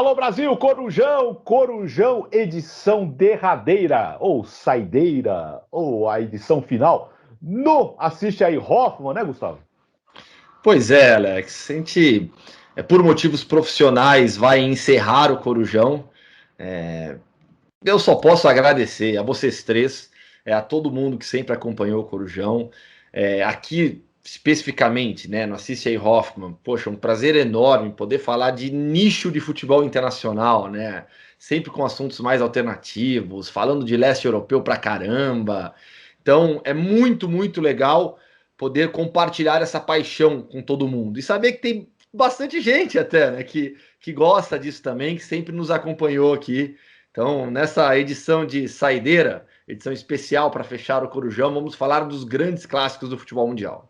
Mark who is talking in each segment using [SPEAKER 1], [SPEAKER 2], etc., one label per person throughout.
[SPEAKER 1] Alô Brasil, Corujão, Corujão, edição derradeira, ou saideira, ou a edição final. No Assiste aí Hoffman, né, Gustavo?
[SPEAKER 2] Pois é, Alex. A gente, por motivos profissionais, vai encerrar o Corujão. Eu só posso agradecer a vocês três, a todo mundo que sempre acompanhou o Corujão. Aqui, especificamente, né, no Assiste aí Hoffman, poxa, um prazer enorme poder falar de nicho de futebol internacional, né? Sempre com assuntos mais alternativos, falando de leste europeu pra caramba. Então, é muito, muito legal poder compartilhar essa paixão com todo mundo. E saber que tem bastante gente até, né, que gosta disso também, que sempre nos acompanhou aqui. Então, nessa edição de Saideira, edição especial para fechar o Corujão, vamos falar dos grandes clássicos do futebol mundial.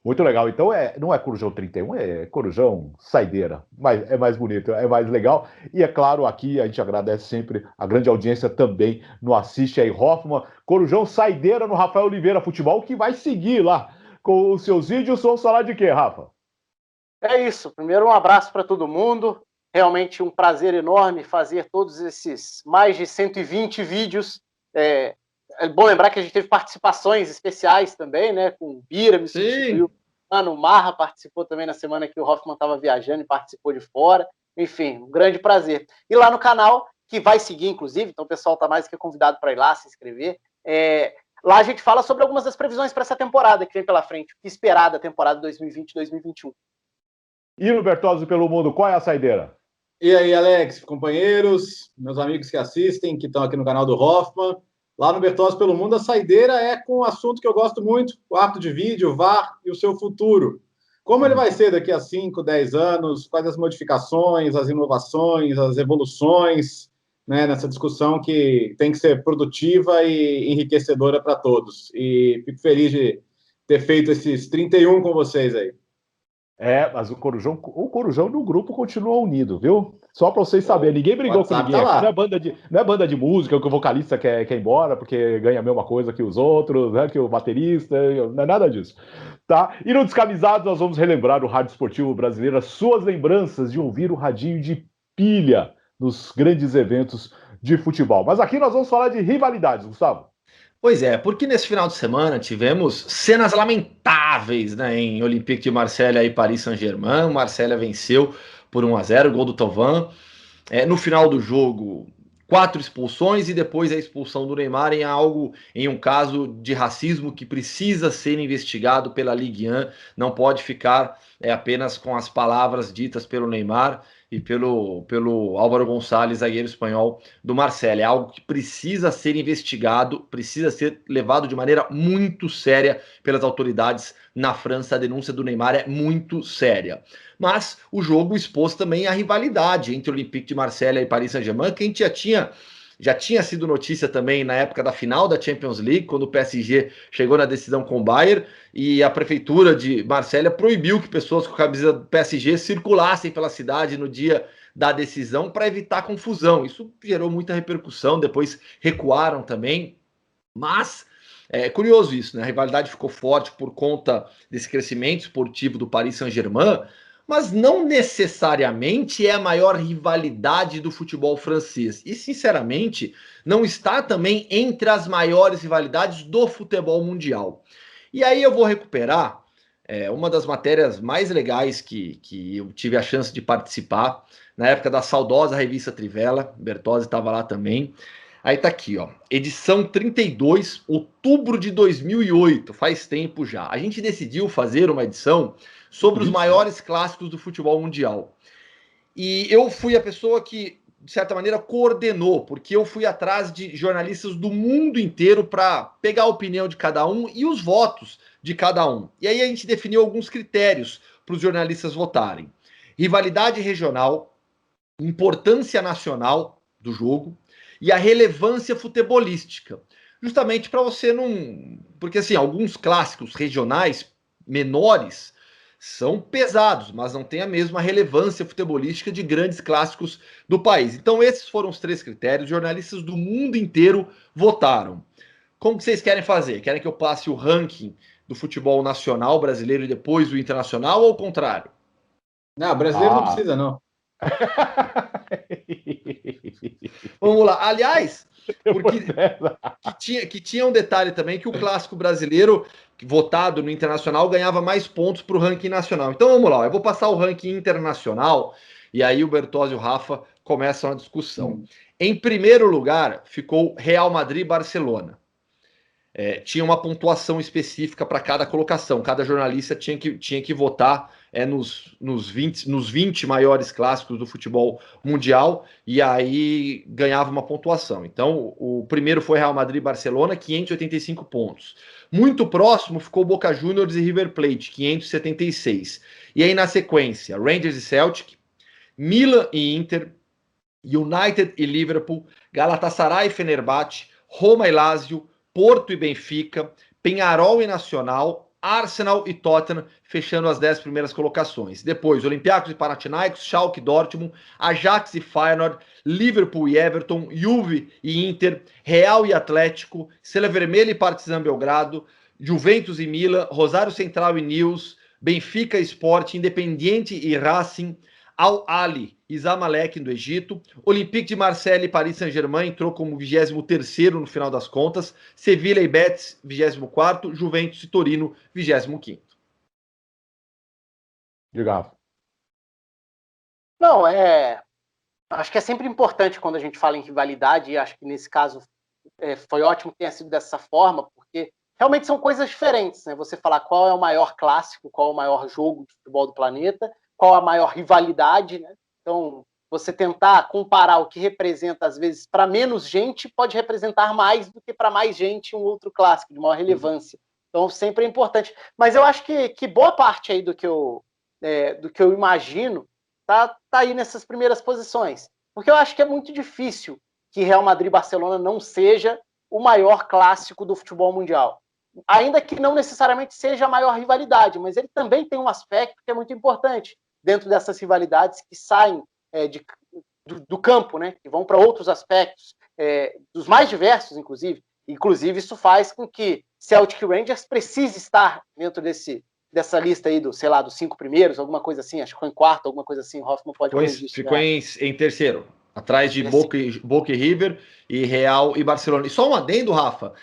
[SPEAKER 1] Muito legal. Então não é Corujão 31, é Corujão Saideira. Mas é mais bonito, é mais legal. E é claro, aqui a gente agradece sempre a grande audiência também no Assiste aí Hoffman. Corujão Saideira no Rafael Oliveira Futebol, que vai seguir lá com os seus vídeos. Vamos falar de quê, Rafa?
[SPEAKER 3] É isso. Primeiro, um abraço para todo mundo. Realmente um prazer enorme fazer todos esses mais de 120 vídeos. É bom lembrar que a gente teve participações especiais também, né? Com o Bira me substituiu. O Marra participou também na semana que o Hoffman estava viajando e participou de fora. Enfim, um grande prazer. E lá no canal, que vai seguir, inclusive, então o pessoal está mais que convidado para ir lá se inscrever. Lá a gente fala sobre algumas das previsões para essa temporada que vem pela frente, o que esperar da temporada 2020-2021.
[SPEAKER 1] E no Bertozzi pelo Mundo, qual é a saideira?
[SPEAKER 4] E aí, Alex, companheiros, meus amigos que assistem, que estão aqui no canal do Hoffman. Lá no Bertozzi pelo Mundo, a saideira é com um assunto que eu gosto muito, o árbitro de vídeo, o VAR e o seu futuro. Como ele vai ser daqui a 5, 10 anos, quais as modificações, as inovações, as evoluções, né, nessa discussão que tem que ser produtiva e enriquecedora para todos. E fico feliz de ter feito esses 31 com vocês aí.
[SPEAKER 1] Mas o Corujão do grupo continua unido, viu? Só para vocês saberem, ninguém brigou com ninguém.
[SPEAKER 4] Tá
[SPEAKER 1] não é banda de música, que o vocalista quer ir embora porque ganha a mesma coisa que os outros, né? Que o baterista, não é nada disso. Tá? E no Descamisados nós vamos relembrar o rádio esportivo brasileiro, as suas lembranças de ouvir o radinho de pilha nos grandes eventos de futebol. Mas aqui nós vamos falar de rivalidades, Gustavo.
[SPEAKER 2] Pois é, porque nesse final de semana tivemos cenas lamentáveis, né, em Olympique de Marselha e Paris Saint-Germain. O Marselha venceu por 1-0, gol do Thauvin. No final do jogo, 4 expulsões e depois a expulsão do Neymar em um caso de racismo que precisa ser investigado pela Ligue 1. Não pode ficar apenas com as palavras ditas pelo Neymar e pelo Álvaro Gonçalves, zagueiro espanhol do Marselha. É algo que precisa ser investigado, precisa ser levado de maneira muito séria pelas autoridades na França. A denúncia do Neymar é muito séria. Mas o jogo expôs também a rivalidade entre o Olympique de Marselha e Paris Saint-Germain, que a gente já tinha sido notícia também na época da final da Champions League, quando o PSG chegou na decisão com o Bayern, e a prefeitura de Marselha proibiu que pessoas com a camisa do PSG circulassem pela cidade no dia da decisão para evitar confusão. Isso gerou muita repercussão, depois recuaram também, mas é curioso isso, né? A rivalidade ficou forte por conta desse crescimento esportivo do Paris Saint-Germain, mas não necessariamente é a maior rivalidade do futebol francês. E, sinceramente, não está também entre as maiores rivalidades do futebol mundial. E aí eu vou recuperar uma das matérias mais legais que eu tive a chance de participar, na época da saudosa revista Trivela. Bertozzi estava lá também. Aí tá aqui, ó, edição 32, outubro de 2008, faz tempo já. A gente decidiu fazer uma edição sobre os maiores clássicos do futebol mundial. E eu fui a pessoa que, de certa maneira, coordenou, porque eu fui atrás de jornalistas do mundo inteiro para pegar a opinião de cada um e os votos de cada um. E aí a gente definiu alguns critérios para os jornalistas votarem: rivalidade regional, importância nacional do jogo e a relevância futebolística. Justamente para você não... Porque, assim, alguns clássicos regionais menores são pesados, mas não têm a mesma relevância futebolística de grandes clássicos do país. Então, esses foram os 3 critérios. Jornalistas do mundo inteiro votaram. Como que vocês querem fazer? Querem que eu passe o ranking do futebol nacional brasileiro e depois o internacional, ou ao contrário?
[SPEAKER 4] Não, brasileiro não precisa, não.
[SPEAKER 2] Vamos lá. Aliás, porque que tinha um detalhe também, que o clássico brasileiro, votado no internacional, ganhava mais pontos para o ranking nacional. Então vamos lá, eu vou passar o ranking internacional, e aí o Bertozzi e o Rafa começam a discussão. Em primeiro lugar, ficou Real Madrid e Barcelona. Tinha uma pontuação específica para cada colocação. Cada jornalista tinha que votar nos 20 maiores clássicos do futebol mundial, e aí ganhava uma pontuação. Então, o primeiro foi Real Madrid e Barcelona, 585 pontos. Muito próximo ficou Boca Juniors e River Plate, 576. E aí, na sequência, Rangers e Celtic, Milan e Inter, United e Liverpool, Galatasaray e Fenerbahçe, Roma e Lazio, Porto e Benfica, Peñarol e Nacional, Arsenal e Tottenham, fechando as 10 primeiras colocações. Depois, Olympiacos e Panathinaikos, Schalke e Dortmund, Ajax e Feyenoord, Liverpool e Everton, Juve e Inter, Real e Atlético, Estrela Vermelha e Partizan Belgrado, Juventus e Milan, Rosário Central e Nils, Benfica e Sport, Independiente e Racing, Al-Ahly e Zamalek do Egito, Olympique de Marseille e Paris Saint-Germain entrou como 23º no final das contas, Sevilha e Betis 24º, Juventus e Torino 25º.
[SPEAKER 1] Diga.
[SPEAKER 3] Não, acho que é sempre importante quando a gente fala em rivalidade, e acho que nesse caso foi ótimo que tenha sido dessa forma, porque realmente são coisas diferentes, né? Você falar qual é o maior clássico, qual é o maior jogo de futebol do planeta, qual a maior rivalidade, né? Então, você tentar comparar o que representa, às vezes, para menos gente, pode representar mais do que para mais gente um outro clássico de maior relevância. Então, sempre é importante. Mas eu acho que boa parte aí do que eu imagino tá aí nessas primeiras posições. Porque eu acho que é muito difícil que Real Madrid e Barcelona não seja o maior clássico do futebol mundial. Ainda que não necessariamente seja a maior rivalidade, mas ele também tem um aspecto que é muito importante dentro dessas rivalidades que saem do campo, né? Que vão para outros aspectos, dos mais diversos, inclusive. Inclusive, isso faz com que Celtic Rangers precise estar dentro dessa lista aí dos 5 primeiros, alguma coisa assim, acho que foi em quarto, alguma coisa assim, Hoffman pode corrigir.
[SPEAKER 2] Ficou em terceiro, atrás de Boca e River e Real e Barcelona. E só um adendo, Rafa,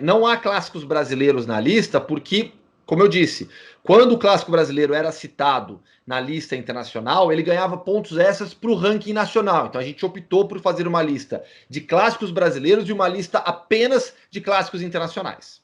[SPEAKER 2] não há clássicos brasileiros na lista porque, como eu disse, quando o clássico brasileiro era citado na lista internacional, ele ganhava pontos extras para o ranking nacional. Então a gente optou por fazer uma lista de clássicos brasileiros e uma lista apenas de clássicos internacionais.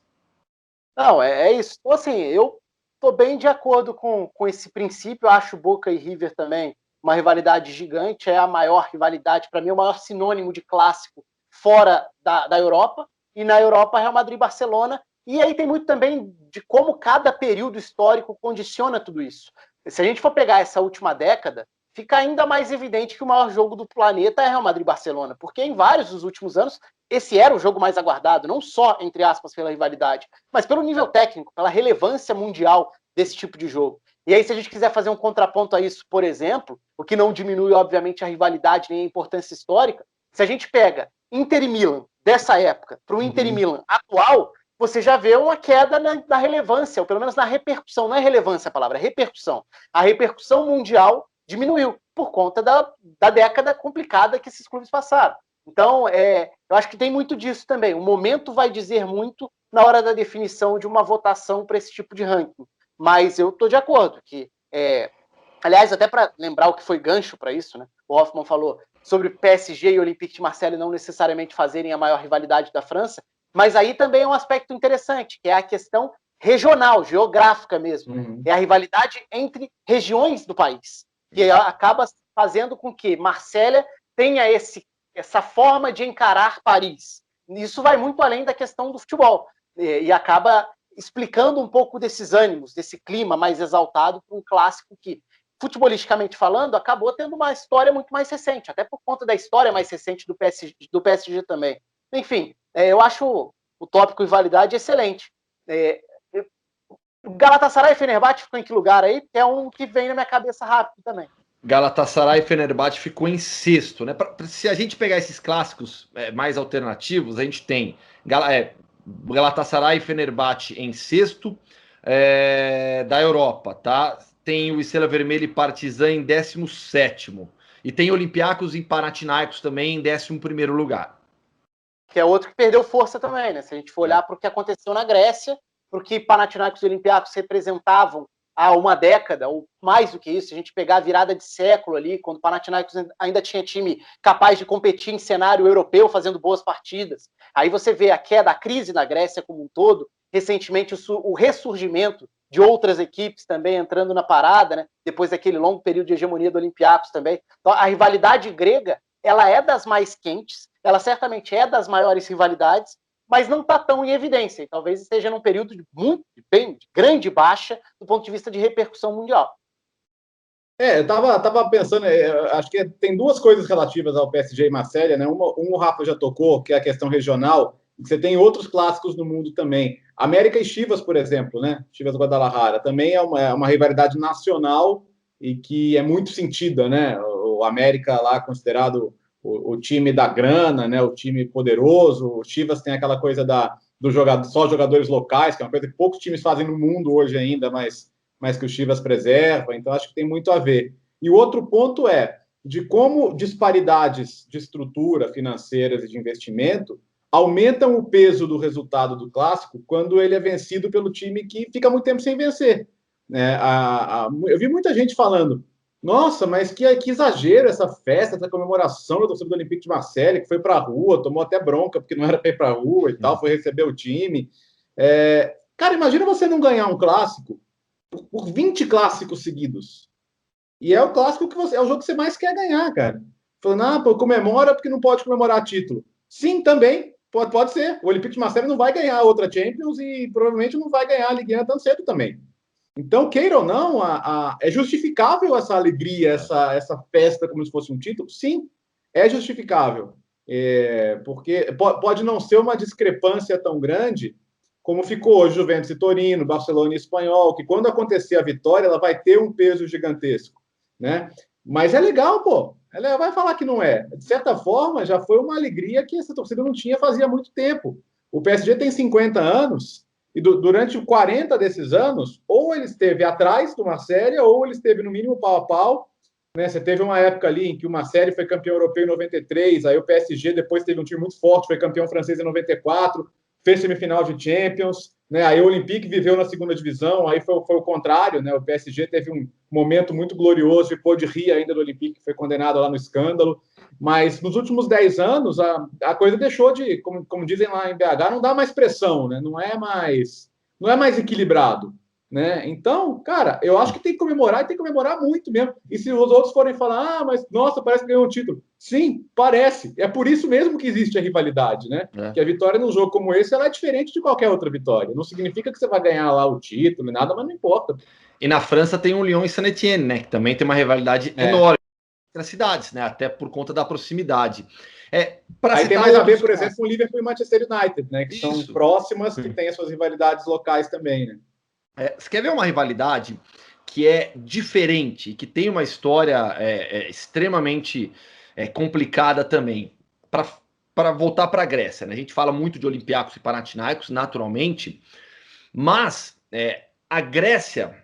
[SPEAKER 3] Não, é isso. Então, assim, eu estou bem de acordo com esse princípio. Eu acho Boca e River também uma rivalidade gigante. É a maior rivalidade, para mim, o maior sinônimo de clássico fora da Europa. E na Europa, Real Madrid e Barcelona. E aí tem muito também de como cada período histórico condiciona tudo isso. Se a gente for pegar essa última década, fica ainda mais evidente que o maior jogo do planeta é Real Madrid e Barcelona, porque em vários dos últimos anos, esse era o jogo mais aguardado, não só, entre aspas, pela rivalidade, mas pelo nível técnico, pela relevância mundial desse tipo de jogo. E aí, se a gente quiser fazer um contraponto a isso, por exemplo, o que não diminui, obviamente, a rivalidade nem a importância histórica, se a gente pega Inter e Milan dessa época para o Inter e Milan atual, você já vê uma queda na relevância, ou pelo menos na repercussão. Não é relevância a palavra, é repercussão. A repercussão mundial diminuiu por conta da década complicada que esses clubes passaram. Então, eu acho que tem muito disso também. O momento vai dizer muito na hora da definição de uma votação para esse tipo de ranking. Mas eu estou de acordo que, aliás, até para lembrar o que foi gancho para isso, né? O Hoffman falou sobre PSG e Olympique de Marseille não necessariamente fazerem a maior rivalidade da França, mas aí também é um aspecto interessante, que é a questão regional, geográfica mesmo. Uhum. É a rivalidade entre regiões do país, que acaba fazendo com que Marselha tenha essa forma de encarar Paris. Isso vai muito além da questão do futebol e acaba explicando um pouco desses ânimos, desse clima mais exaltado para um clássico que, futebolisticamente falando, acabou tendo uma história muito mais recente, até por conta da história mais recente do PSG também. Enfim, eu acho o tópico rivalidade excelente. Galatasaray e Fenerbahçe ficou em que lugar aí? É um que vem na minha cabeça rápido também.
[SPEAKER 2] Galatasaray e Fenerbahçe ficou em sexto, né? Se a gente pegar esses clássicos mais alternativos, a gente tem Galatasaray e Fenerbahçe em sexto, da Europa, tá? Tem o Estrela Vermelha e Partizan em 17º. e tem Olympiacos e Panathinaikos também em 11º lugar.
[SPEAKER 3] Que é outro que perdeu força também, né? Se a gente for olhar para o que aconteceu na Grécia, para o que Panathinaikos e Olympiacos representavam há uma década, ou mais do que isso, se a gente pegar a virada de século ali, quando o Panathinaikos ainda tinha time capaz de competir em cenário europeu, fazendo boas partidas. Aí você vê a queda, a crise na Grécia como um todo, recentemente o ressurgimento de outras equipes também entrando na parada, né? Depois daquele longo período de hegemonia do Olympiacos também. Então, a rivalidade grega, ela é das mais quentes, ela certamente é das maiores rivalidades, mas não está tão em evidência. E talvez esteja num período de grande baixa do ponto de vista de repercussão mundial.
[SPEAKER 4] Eu tava pensando, acho que tem duas coisas relativas ao PSG e Marselha, né? O Rafa já tocou, que é a questão regional. Você tem outros clássicos no mundo também. América e Chivas, por exemplo, né? Chivas Guadalajara, também é uma rivalidade nacional e que é muito sentida, né? O América lá considerado o time da grana, né? O time poderoso. O Chivas tem aquela coisa do jogador, só jogadores locais, que é uma coisa que poucos times fazem no mundo hoje ainda, mas que o Chivas preserva. Então acho que tem muito a ver. E o outro ponto é de como disparidades de estrutura financeiras e de investimento aumentam o peso do resultado do clássico quando ele é vencido pelo time que fica muito tempo sem vencer. Eu vi muita gente falando, nossa, mas que exagero essa festa, essa comemoração da torcida do Olympique de Marseille, que foi para a rua, tomou até bronca porque não era para ir para a rua e tal, foi receber o time. Cara, imagina você não ganhar um clássico por 20 clássicos seguidos. E é o clássico é o jogo que você mais quer ganhar, cara. Falando, comemora porque não pode comemorar título. Sim, também. Pode ser. O Olympique de Marseille não vai ganhar outra Champions e provavelmente não vai ganhar a Ligue 1 tão cedo também. Então, queira ou não, é justificável essa alegria, essa festa como se fosse um título? Sim, é justificável. Porque pode não ser uma discrepância tão grande como ficou hoje Juventus e Torino, Barcelona e Espanhol, que quando acontecer a vitória, ela vai ter um peso gigantesco, né? Mas é legal, pô. Ela vai falar que não é. De certa forma, já foi uma alegria que essa torcida não tinha fazia muito tempo. O PSG tem 50 anos e durante 40 desses anos, ou ele esteve atrás do Marselha, ou ele esteve no mínimo pau a pau, né? Você teve uma época ali em que o Marselha foi campeão europeu em 93, aí o PSG depois teve um time muito forte, foi campeão francês em 94, fez semifinal de Champions, né? Aí o Olympique viveu na segunda divisão, aí foi o contrário, né? O PSG teve um momento muito glorioso e pôde rir ainda do Olympique, que foi condenado lá no escândalo, mas nos últimos 10 anos a coisa deixou de, como dizem lá em BH, não dá mais pressão, né? Não é mais equilibrado, né? Então, cara, eu acho que tem que comemorar e tem que comemorar muito mesmo. E se os outros forem falar, mas nossa, parece que ganhou um título. Sim, parece. É por isso mesmo que existe a rivalidade, né? Que a vitória num jogo como esse, ela é diferente de qualquer outra vitória. Não significa que você vai ganhar lá o título e nada, mas não importa.
[SPEAKER 2] E na França tem o Lyon e Saint-Étienne, né? Que também tem uma rivalidade enorme entre as cidades, né? Até por conta da proximidade.
[SPEAKER 4] Aí tem mais a ver, por exemplo, com o Liverpool e Manchester United, né? Que são próximas, que têm as suas rivalidades locais também, né?
[SPEAKER 2] Você quer ver uma rivalidade que é diferente, que tem uma história extremamente complicada também? Para voltar para a Grécia, né? A gente fala muito de Olympiacos e Panathinaikos, naturalmente, mas a Grécia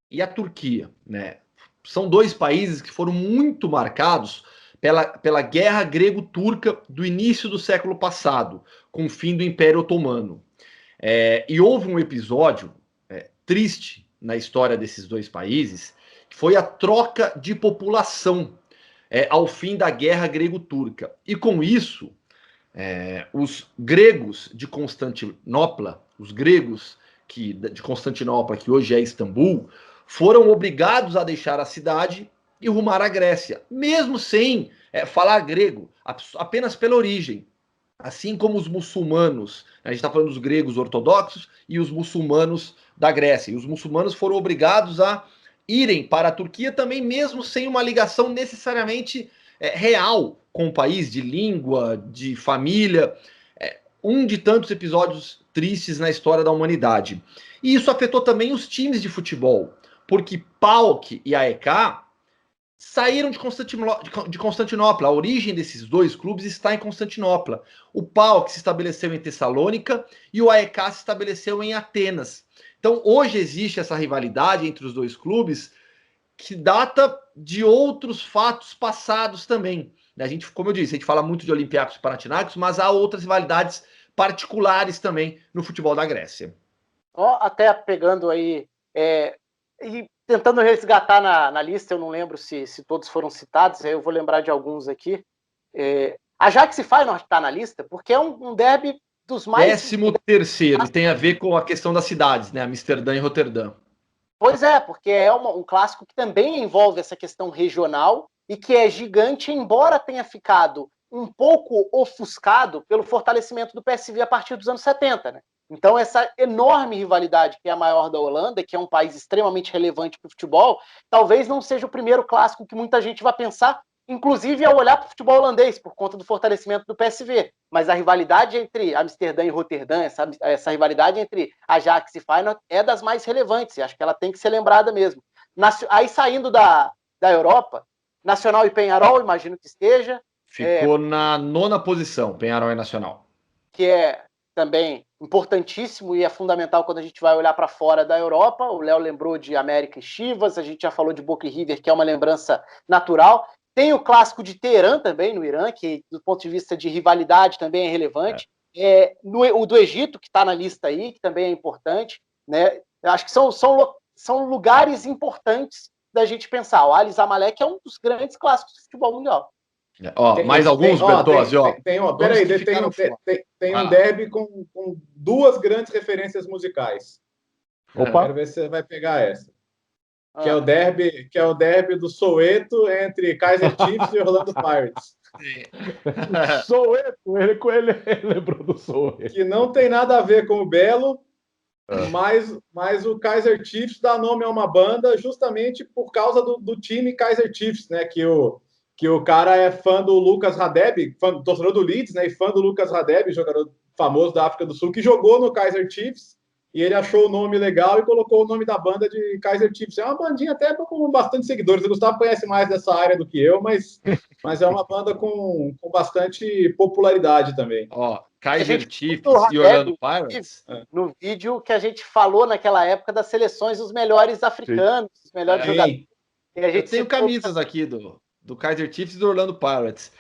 [SPEAKER 2] e a Turquia, né? São dois países que foram muito marcados pela guerra grego-turca do início do século passado, com o fim do Império Otomano. E houve um episódio triste na história desses dois países, que foi a troca de população ao fim da guerra grego-turca. E com isso, os gregos de Constantinopla, de Constantinopla, que hoje é Istambul, foram obrigados a deixar a cidade e rumar à Grécia, mesmo sem falar grego, apenas pela origem. Assim como os muçulmanos, a gente está falando dos gregos ortodoxos e os muçulmanos da Grécia. E os muçulmanos foram obrigados a irem para a Turquia também, mesmo sem uma ligação necessariamente real com o país, de língua, de família. Um de tantos episódios tristes na história da humanidade. E isso afetou também os times de futebol, porque PAOK e AEK saíram de Constantinopla. A origem desses dois clubes está em Constantinopla. O PAOK se estabeleceu em Tessalônica e o AEK se estabeleceu em Atenas. Então, hoje existe essa rivalidade entre os dois clubes que data de outros fatos passados também. A gente, como eu disse, a gente fala muito de Olympiacos e Panathinaikos, mas há outras rivalidades particulares também no futebol da Grécia.
[SPEAKER 3] Até pegando aí e tentando resgatar na lista, eu não lembro se todos foram citados, eu vou lembrar de alguns aqui. Ajax e Feyenoord está na lista porque é um derby dos mais...
[SPEAKER 2] 13º, tem a ver com a questão das cidades, né? Amsterdã e Roterdã.
[SPEAKER 3] Pois é, porque é um clássico que também envolve essa questão regional e que é gigante, embora tenha ficado um pouco ofuscado pelo fortalecimento do PSV a partir dos anos 70, né? Então, essa enorme rivalidade, que é a maior da Holanda, que é um país extremamente relevante para o futebol, talvez não seja o primeiro clássico que muita gente vai pensar, inclusive ao olhar para o futebol holandês, por conta do fortalecimento do PSV. Mas a rivalidade entre Amsterdã e Roterdã, essa rivalidade entre Ajax e Feyenoord é das mais relevantes, e acho que ela tem que ser lembrada mesmo. Aí, saindo da Europa, Nacional e Peñarol, imagino que esteja.
[SPEAKER 2] Ficou na 9ª posição, Peñarol e Nacional.
[SPEAKER 3] Que é também importantíssimo e é fundamental quando a gente vai olhar para fora da Europa. O Léo lembrou de América e Chivas, a gente já falou de Boca e River, que é uma lembrança natural. Tem o clássico de Teherã também, no Irã, que do ponto de vista de rivalidade também é relevante. O do Egito, que está na lista aí, que também é importante, né? Eu acho que são lugares importantes da gente pensar. O Ali Zamalek é um dos grandes clássicos do futebol mundial.
[SPEAKER 2] Mais alguns, Bertozzi?
[SPEAKER 4] Tem um derby com duas grandes referências musicais.
[SPEAKER 1] Opa.
[SPEAKER 4] Quero ver se você vai pegar essa. Que é o derby do Soweto entre Kaizer Chiefs e Orlando Pirates.
[SPEAKER 1] Soweto, ele lembrou do Soweto.
[SPEAKER 4] Que não tem nada a ver com o Belo, mas o Kaizer Chiefs dá nome a uma banda justamente por causa do time Kaizer Chiefs, né? Que o cara é fã do Lucas Radebe, torcedor do Leeds, né? E fã do Lucas Radebe, jogador famoso da África do Sul, que jogou no Kaizer Chiefs. E ele achou o nome legal e colocou o nome da banda de Kaizer Chiefs. É uma bandinha até com bastante seguidores. O Gustavo conhece mais dessa área do que eu, mas é uma banda com bastante popularidade também.
[SPEAKER 2] Kaizer Chiefs e Orlando Pirates.
[SPEAKER 3] No vídeo que a gente falou naquela época das seleções dos melhores africanos, os melhores jogadores.
[SPEAKER 2] E a gente tem camisas aqui do Kaizer Chiefs e do Orlando Pirates.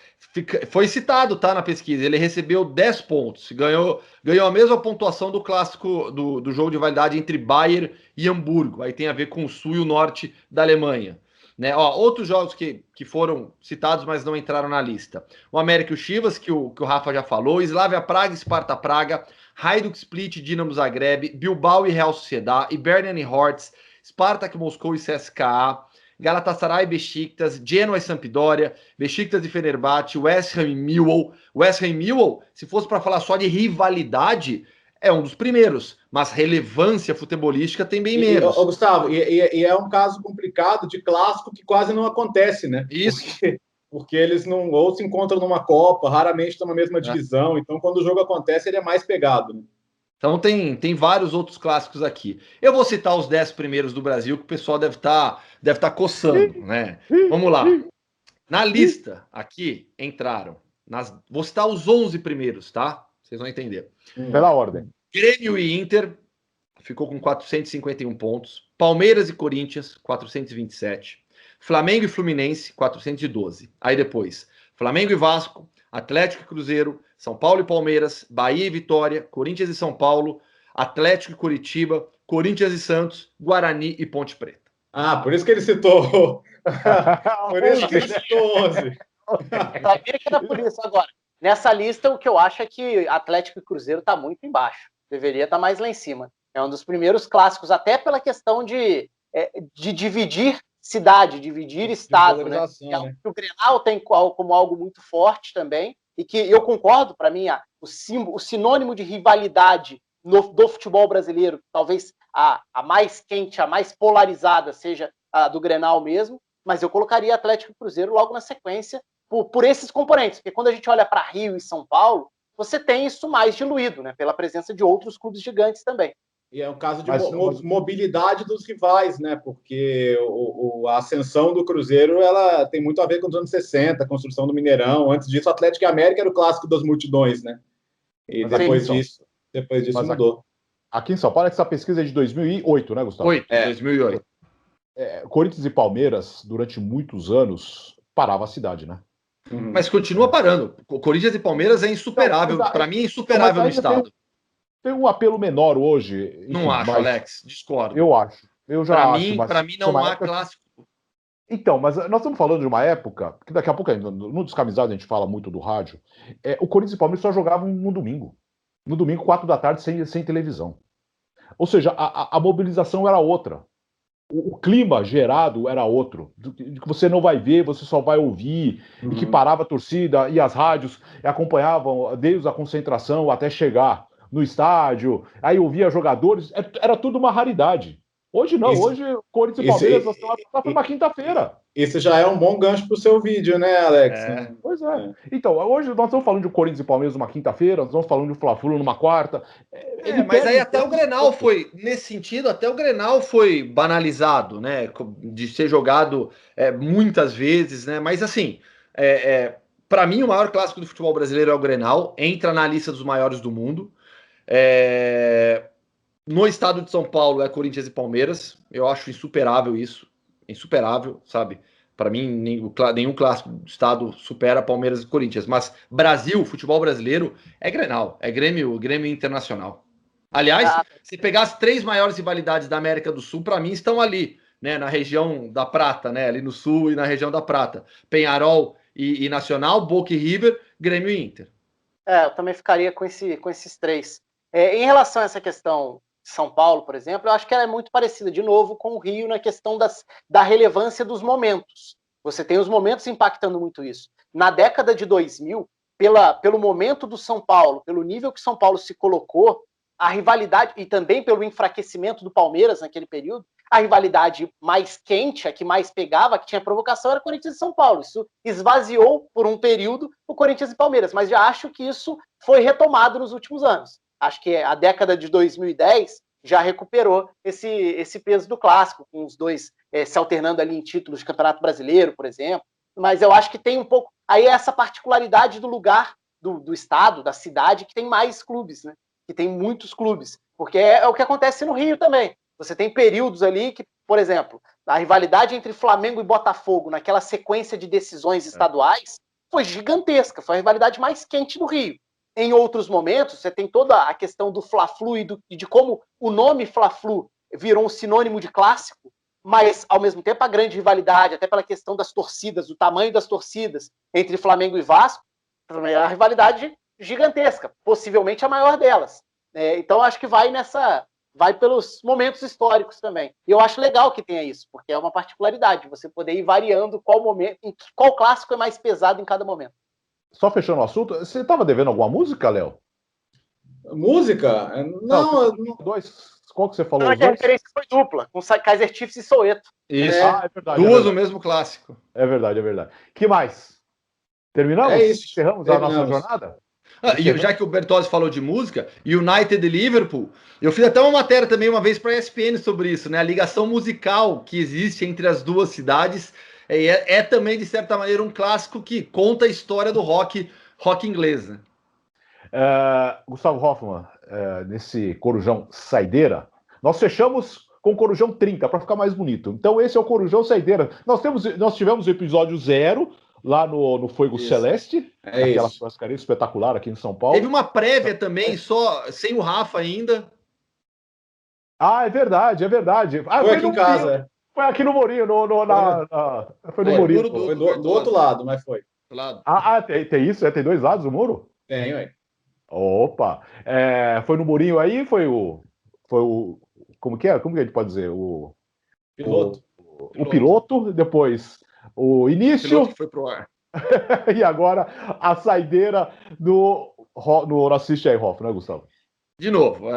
[SPEAKER 2] Foi citado, tá, na pesquisa. Ele recebeu 10 pontos. Ganhou a mesma pontuação do clássico do jogo de validade entre Bayern e Hamburgo. Aí tem a ver com o sul e o norte da Alemanha. Né? Outros jogos que foram citados, mas não entraram na lista. O América e o Chivas, que o Rafa já falou. Slavia Praga e Sparta Praga. Hajduk Split e Dinamo Zagreb. Bilbao e Real Sociedad. Hibernian e Hortz. Spartak Moscou e CSKA. Galatasaray e Besiktas, Genoa e Sampdoria, Besiktas e Fenerbahçe, West Ham e Millwall. West Ham e Millwall, se fosse para falar só de rivalidade, é um dos primeiros, mas relevância futebolística tem bem menos.
[SPEAKER 4] Gustavo, e é um caso complicado de clássico que quase não acontece, né?
[SPEAKER 2] Isso.
[SPEAKER 4] Porque eles não ou se encontram numa Copa, raramente estão na mesma divisão, então quando o jogo acontece ele é mais pegado, né?
[SPEAKER 2] Então tem vários outros clássicos aqui. Eu vou citar os 10 primeiros do Brasil, que o pessoal deve tá coçando, né? Vamos lá. Na lista aqui entraram. Vou citar os 11 primeiros, tá? Vocês vão entender.
[SPEAKER 1] Pela ordem.
[SPEAKER 2] Grêmio e Inter ficou com 451 pontos. Palmeiras e Corinthians, 427. Flamengo e Fluminense, 412. Aí depois, Flamengo e Vasco, Atlético e Cruzeiro, São Paulo e Palmeiras, Bahia e Vitória, Corinthians e São Paulo, Atlético e Curitiba, Corinthians e Santos, Guarani e Ponte Preta.
[SPEAKER 4] Por isso que ele citou. Por isso que ele citou 11.
[SPEAKER 3] Sabia que era por isso. Agora, nessa lista, o que eu acho é que Atlético e Cruzeiro está muito embaixo. Deveria estar mais lá em cima. É um dos primeiros clássicos, até pela questão de dividir cidade, dividir estado, né? O Grenal tem como algo muito forte também, e que eu concordo, para mim, o sinônimo de rivalidade do futebol brasileiro, talvez a mais quente, a mais polarizada seja a do Grenal mesmo, mas eu colocaria Atlético e Cruzeiro logo na sequência por esses componentes, porque quando a gente olha para Rio e São Paulo, você tem isso mais diluído, né? Pela presença de outros clubes gigantes também.
[SPEAKER 4] E é um caso de mobilidade dos rivais, né? Porque a ascensão do Cruzeiro ela tem muito a ver com os anos 60, a construção do Mineirão. Antes disso, o Atlético e América era o clássico das multidões, né? E depois disso mudou.
[SPEAKER 1] Aqui em São Paulo, essa pesquisa é de 2008, né, Gustavo?
[SPEAKER 2] 2008.
[SPEAKER 1] Corinthians e Palmeiras, durante muitos anos, parava a cidade, né?
[SPEAKER 2] Mas continua parando. O Corinthians e Palmeiras é insuperável.
[SPEAKER 1] Então,
[SPEAKER 2] Para mim, é insuperável no estado.
[SPEAKER 1] Tem um apelo menor hoje. Enfim,
[SPEAKER 2] não acho, Alex. Discordo.
[SPEAKER 1] Eu acho. Eu já acho.
[SPEAKER 2] Para mim não há clássico.
[SPEAKER 1] Então, mas nós estamos falando de uma época, que daqui a pouco, no Descamisado, a gente fala muito do rádio. O Corinthians e Palmeiras só jogavam no domingo. No domingo, 4 da tarde, sem televisão. Ou seja, a mobilização era outra. O clima gerado era outro, de que você não vai ver, você só vai ouvir, e que parava a torcida e as rádios e acompanhavam desde a concentração até chegar no estádio, aí ouvia jogadores, era tudo uma raridade. Hoje não, hoje Corinthians e Palmeiras está para uma quinta-feira.
[SPEAKER 4] Isso já é um bom gancho para o seu vídeo, né, Alex?
[SPEAKER 1] Pois é. Então, hoje nós estamos falando de Corinthians e Palmeiras numa quinta-feira, nós estamos falando de Fla-Flu numa quarta.
[SPEAKER 2] Mas aí até o Grenal foi, nesse sentido, até o Grenal foi banalizado, né? De ser jogado muitas vezes, né? Mas assim, para mim o maior clássico do futebol brasileiro é o Grenal, entra na lista dos maiores do mundo. No estado de São Paulo é Corinthians e Palmeiras. Eu acho insuperável isso. Insuperável, sabe? Para mim, nenhum clássico do estado supera Palmeiras e Corinthians. Mas Brasil, futebol brasileiro, é Grenal. É Grêmio Internacional. Aliás, se pegar as 3 maiores rivalidades da América do Sul, para mim estão ali, né? Na região da Prata, né? Ali no Sul e na região da Prata. Penharol e Nacional, Boca e River, Grêmio e Inter.
[SPEAKER 3] Eu também ficaria com esses 3. Em relação a essa questão São Paulo, por exemplo, eu acho que ela é muito parecida, de novo, com o Rio na questão da relevância dos momentos. Você tem os momentos impactando muito isso. Na década de 2000, pelo momento do São Paulo, pelo nível que São Paulo se colocou, a rivalidade, e também pelo enfraquecimento do Palmeiras naquele período, a rivalidade mais quente, a que mais pegava, que tinha provocação, era Corinthians e São Paulo. Isso esvaziou, por um período, o Corinthians e Palmeiras, mas já acho que isso foi retomado nos últimos anos. Acho que a década de 2010 já recuperou esse peso do clássico, com os dois se alternando ali em títulos de Campeonato Brasileiro, por exemplo. Mas eu acho que tem um pouco... Aí é essa particularidade do lugar, do estado, da cidade, que tem mais clubes, né? Que tem muitos clubes. Porque é o que acontece no Rio também. Você tem períodos ali que, por exemplo, a rivalidade entre Flamengo e Botafogo, naquela sequência de decisões estaduais, foi gigantesca. Foi a rivalidade mais quente do Rio. Em outros momentos, você tem toda a questão do Fla-Flu e de como o nome Fla-Flu virou um sinônimo de clássico, mas, ao mesmo tempo, a grande rivalidade, até pela questão das torcidas, do tamanho das torcidas entre Flamengo e Vasco, é uma rivalidade gigantesca, possivelmente a maior delas. Então, acho que vai pelos momentos históricos também. E eu acho legal que tenha isso, porque é uma particularidade, você poder ir variando qual clássico é mais pesado em cada momento.
[SPEAKER 1] Só fechando o assunto, você estava devendo alguma música, Léo?
[SPEAKER 4] Música? Não.
[SPEAKER 1] Qual que você falou?
[SPEAKER 3] A referência foi dupla, com Kaiser Chiefs e Soweto.
[SPEAKER 2] Isso. É verdade. Duas, o mesmo clássico.
[SPEAKER 1] É verdade. Que mais? Terminamos?
[SPEAKER 4] É isso.
[SPEAKER 1] Encerramos a nossa jornada?
[SPEAKER 2] E já que o Bertozzi falou de música, United e Liverpool, eu fiz até uma matéria também uma vez para a ESPN sobre isso, né? A ligação musical que existe entre as duas cidades é também, de certa maneira, um clássico que conta a história do rock inglês, né?
[SPEAKER 1] Gustavo Hoffmann, nesse Corujão Saideira, nós fechamos com o Corujão 30, para ficar mais bonito. Então esse é o Corujão Saideira. Nós tivemos o episódio 0 lá no Fogo Celeste, aquela churrascaria espetacular aqui em São Paulo.
[SPEAKER 2] Teve uma prévia também, só sem o Rafa ainda.
[SPEAKER 1] É verdade.
[SPEAKER 4] Foi aqui em casa,
[SPEAKER 1] Foi aqui no Murinho, foi no Murinho.
[SPEAKER 4] Foi do outro lado, mas foi.
[SPEAKER 1] Tem isso? Tem 2 lados do muro?
[SPEAKER 4] Tem, ué.
[SPEAKER 1] Opa! Foi no Murinho aí, foi o... Como que é? Como que a gente pode dizer? O piloto, depois o início... O piloto
[SPEAKER 2] que foi pro ar.
[SPEAKER 1] E agora a saideira no Assiste aí, Hoff, né, Gustavo?
[SPEAKER 2] De novo,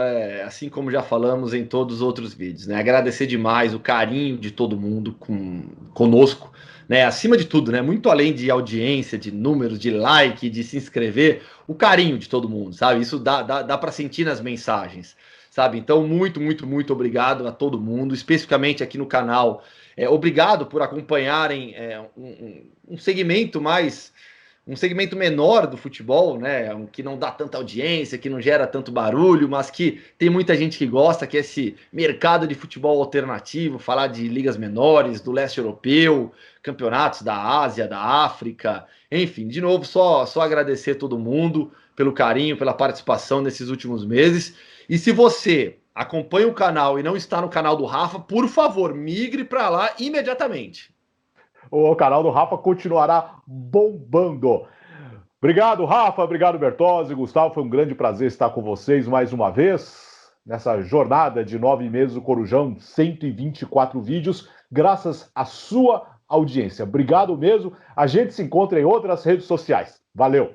[SPEAKER 2] assim como já falamos em todos os outros vídeos, né? Agradecer demais o carinho de todo mundo conosco, né? Acima de tudo, né? Muito além de audiência, de números, de like, de se inscrever, o carinho de todo mundo, sabe? Isso dá para sentir nas mensagens, sabe? Então, muito, muito, muito obrigado a todo mundo, especificamente aqui no canal. Obrigado por acompanharem um segmento mais um segmento menor do futebol, né? Que não dá tanta audiência, que não gera tanto barulho, mas que tem muita gente que gosta, que é esse mercado de futebol alternativo, falar de ligas menores, do leste europeu, campeonatos da Ásia, da África, enfim, de novo, só agradecer a todo mundo pelo carinho, pela participação nesses últimos meses. E se você acompanha o canal e não está no canal do Rafa, por favor, migre para lá imediatamente.
[SPEAKER 1] O canal do Rafa continuará bombando. Obrigado, Rafa. Obrigado, Bertozzi. Gustavo, foi um grande prazer estar com vocês mais uma vez nessa jornada de 9 meses do Corujão, 124 vídeos, graças à sua audiência. Obrigado mesmo. A gente se encontra em outras redes sociais. Valeu!